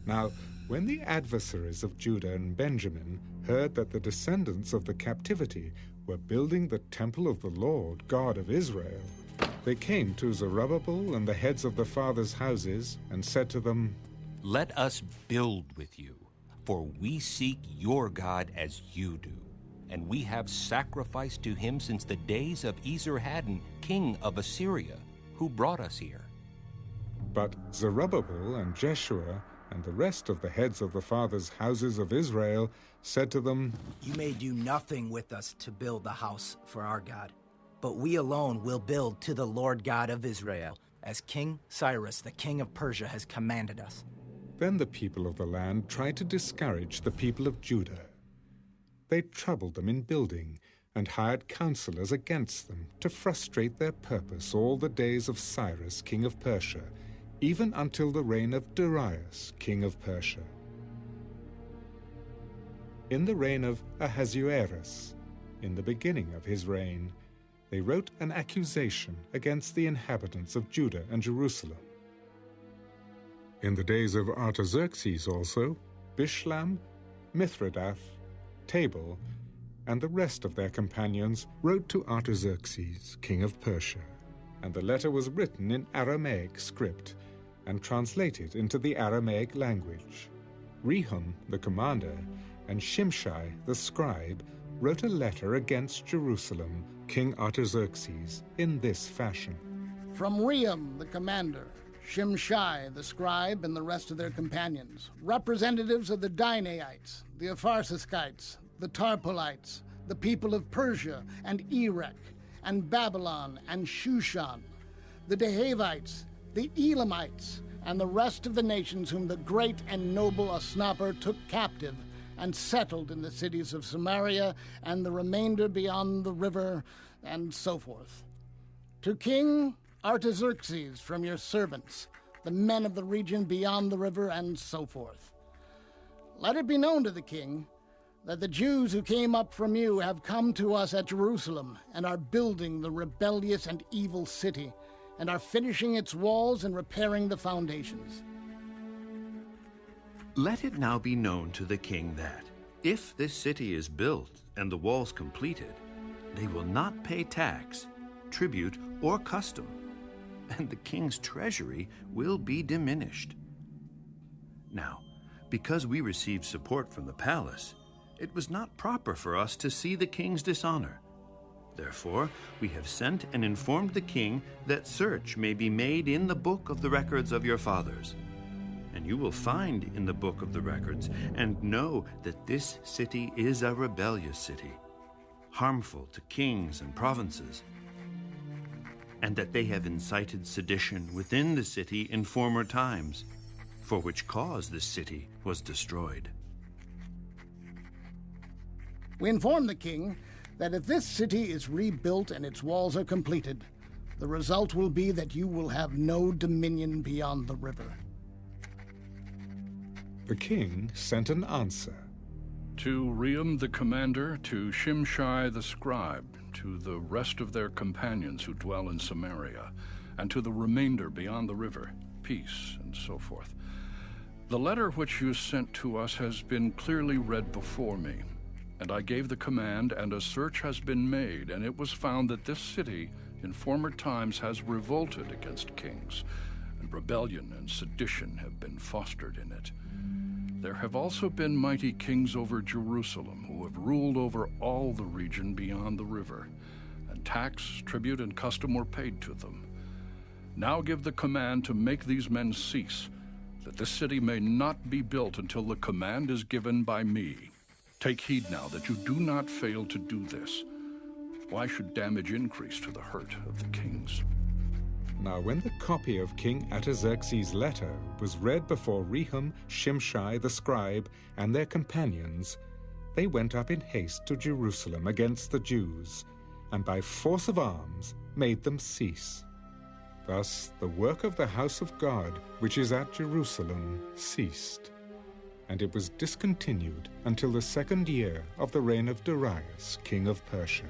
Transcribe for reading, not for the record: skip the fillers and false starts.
Now, when the adversaries of Judah and Benjamin heard that the descendants of the captivity were building the temple of the Lord, God of Israel, they came to Zerubbabel and the heads of the fathers' houses and said to them, "Let us build with you, for we seek your God as you do, and we have sacrificed to him since the days of Esarhaddon, king of Assyria, who brought us here." But Zerubbabel and Jeshua and the rest of the heads of the fathers' houses of Israel said to them, "You may do nothing with us to build the house for our God, but we alone will build to the Lord God of Israel, as King Cyrus, the king of Persia, has commanded us." Then the people of the land tried to discourage the people of Judah. They troubled them in building and hired counselors against them to frustrate their purpose all the days of Cyrus, king of Persia, even until the reign of Darius, king of Persia. In the reign of Ahasuerus, in the beginning of his reign, they wrote an accusation against the inhabitants of Judah and Jerusalem. In the days of Artaxerxes also, Bishlam, Mithridath, Tabal, and the rest of their companions wrote to Artaxerxes, king of Persia, and the letter was written in Aramaic script and translated into the Aramaic language. Rehum, the commander, and Shimshai, the scribe, wrote a letter against Jerusalem, King Artaxerxes, in this fashion. From Rehum, the commander, Shimshai, the scribe, and the rest of their companions, representatives of the Dinaites, the Apharsaskites, the Tarpolites, the people of Persia and Erech, and Babylon and Shushan, the Dehavites, the Elamites, and the rest of the nations whom the great and noble Osnapper took captive and settled in the cities of Samaria and the remainder beyond the river, and so forth. To King Artaxerxes from your servants, the men of the region beyond the river, and so forth. Let it be known to the king that the Jews who came up from you have come to us at Jerusalem and are building the rebellious and evil city, and are finishing its walls and repairing the foundations. Let it now be known to the king that, if this city is built and the walls completed, they will not pay tax, tribute, or custom, and the king's treasury will be diminished. Now, because we received support from the palace, it was not proper for us to see the king's dishonor. Therefore, we have sent and informed the king that search may be made in the book of the records of your fathers. And you will find in the book of the records and know that this city is a rebellious city, harmful to kings and provinces, and that they have incited sedition within the city in former times, for which cause this city was destroyed. We inform the king that if this city is rebuilt and its walls are completed, the result will be that you will have no dominion beyond the river. The king sent an answer. To Rehum the commander, to Shimshai the scribe, to the rest of their companions who dwell in Samaria, and to the remainder beyond the river, peace, and so forth. The letter which you sent to us has been clearly read before me, and I gave the command, and a search has been made, and it was found that this city in former times has revolted against kings, and rebellion and sedition have been fostered in it. There have also been mighty kings over Jerusalem who have ruled over all the region beyond the river, and tax, tribute, and custom were paid to them. Now give the command to make these men cease, that this city may not be built until the command is given by me. Take heed now that you do not fail to do this. Why should damage increase to the hurt of the kings? Now when the copy of King Artaxerxes' letter was read before Rehum, Shimshai the scribe, and their companions, they went up in haste to Jerusalem against the Jews, and by force of arms made them cease. Thus the work of the house of God, which is at Jerusalem, ceased, and it was discontinued until the 2nd year of the reign of Darius, king of Persia.